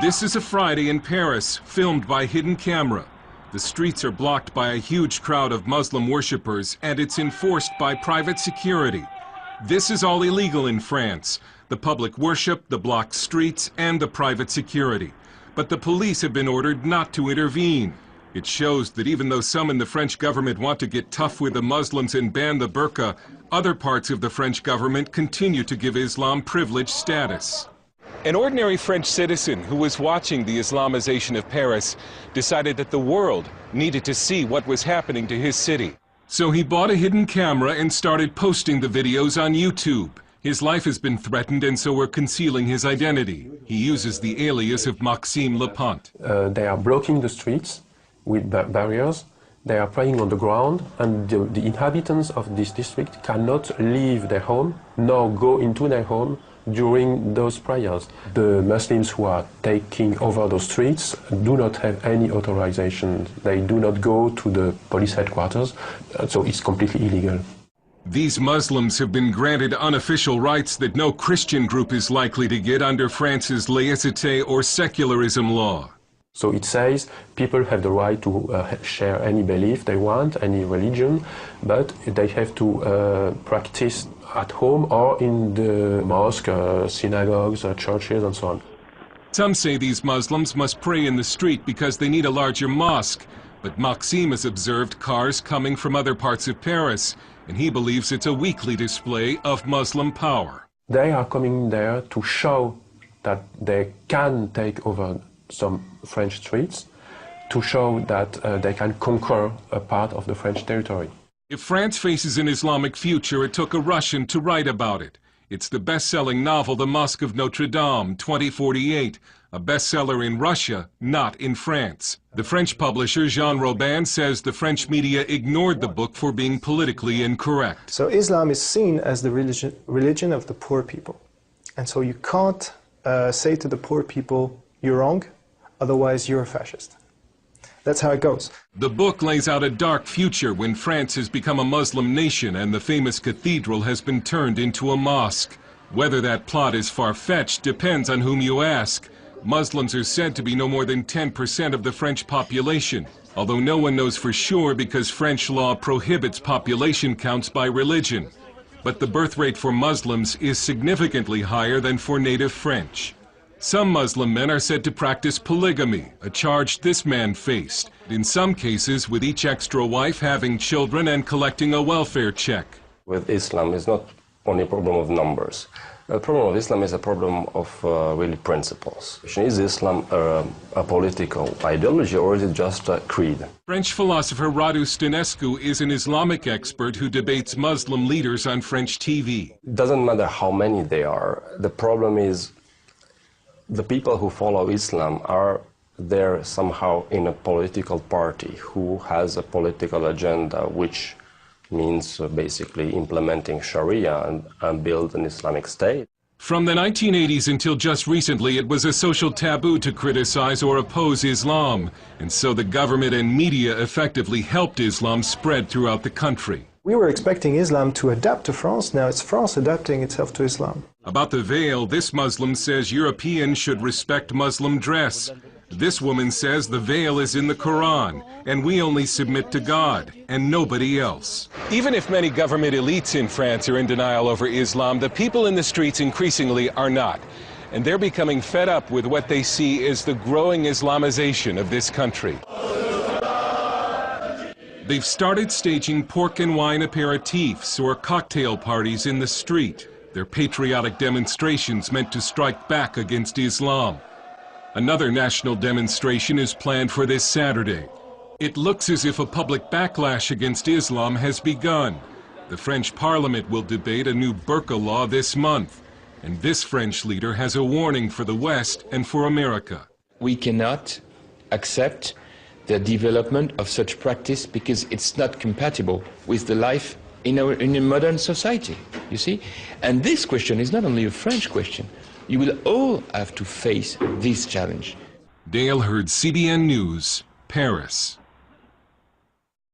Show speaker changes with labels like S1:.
S1: This is a Friday in Paris, filmed by hidden camera. The streets are blocked by a huge crowd of Muslim worshippers, and it's enforced by private security. This is all illegal in France: the public worship, the blocked streets, and the private security. But the police have been ordered not to intervene. It shows that even though some in the French government want to get tough with the Muslims and ban the burqa, other parts of the French government continue to give Islam privileged status. An ordinary French citizen who was watching the Islamization of Paris decided that the world needed to see what was happening to his city. So he bought a hidden camera and started posting the videos on YouTube. His life has been threatened, and so we're concealing his identity. He uses the alias of Maxime Lepant.
S2: They are blocking the streets with barriers. They are praying on the ground, and the inhabitants of this district cannot leave their home nor go into their home during those prayers. The Muslims who are taking over those streets do not have any authorization. They do not go to the police headquarters, so it's completely illegal.
S1: These Muslims have been granted unofficial rights that no Christian group is likely to get under France's laïcité or secularism law.
S2: So it says people have the right to share any belief they want, any religion, but they have to practice at home or in the mosque, synagogues, churches, and so on.
S1: Some say these Muslims must pray in the street because they need a larger mosque, but Maxime has observed cars coming from other parts of Paris, and he believes it's a weekly display of Muslim power.
S2: They are coming there to show that they can take over some French streets, to show that they can conquer a part of the French territory.
S1: If France faces an Islamic future, it took a Russian to write about it. It's the best-selling novel The Mosque of Notre Dame, 2048, a bestseller in Russia, not in France. The French publisher Jean Robin says the French media ignored the book for being politically incorrect.
S3: So Islam is seen as the religion of the poor people. And so you can't say to the poor people, you're wrong, otherwise you're a fascist. That's how it goes.
S1: The book lays out a dark future when France has become a Muslim nation and the famous cathedral has been turned into a mosque. Whether that plot is far-fetched depends on whom you ask. Muslims are said to be no more than 10% of the French population, although no one knows for sure because French law prohibits population counts by religion. But the birth rate for Muslims is significantly higher than for native French. Some Muslim men are said to practice polygamy, a charge this man faced, in some cases with each extra wife having children and collecting a welfare check.
S4: With Islam, it's not only a problem of numbers. The problem of Islam is a problem of really principles. Is Islam a political ideology, or is it just a creed?
S1: French philosopher Radu Stănescu is an Islamic expert who debates Muslim leaders on French TV.
S4: It doesn't matter how many they are. The problem is the people who follow Islam are there somehow in a political party who has a political agenda, which means basically implementing Sharia and build an Islamic state.
S1: From the 1980s until just recently, it was a social taboo to criticize or oppose Islam, and so the government and media effectively helped Islam spread throughout the country.
S3: We were expecting Islam to adapt to France. Now it's France adapting itself to Islam.
S1: About the veil, this Muslim says Europeans should respect Muslim dress. This woman says the veil is in the Quran, and we only submit to God and nobody else. Even if many government elites in France are in denial over Islam, the people in the streets increasingly are not. And they're becoming fed up with what they see as the growing Islamization of this country. They've started staging pork and wine aperitifs or cocktail parties in the street. They're patriotic demonstrations meant to strike back against Islam. Another national demonstration is planned for this Saturday. It looks as if a public backlash against Islam has begun. The French Parliament will debate a new burqa law this month. And this French leader has a warning for the West and for America.
S5: We cannot accept the development of such practice because it's not compatible with the life in a modern society, you see? And this question is not only a French question. You will all have to face this challenge.
S1: Dale Hurd, CBN News, Paris.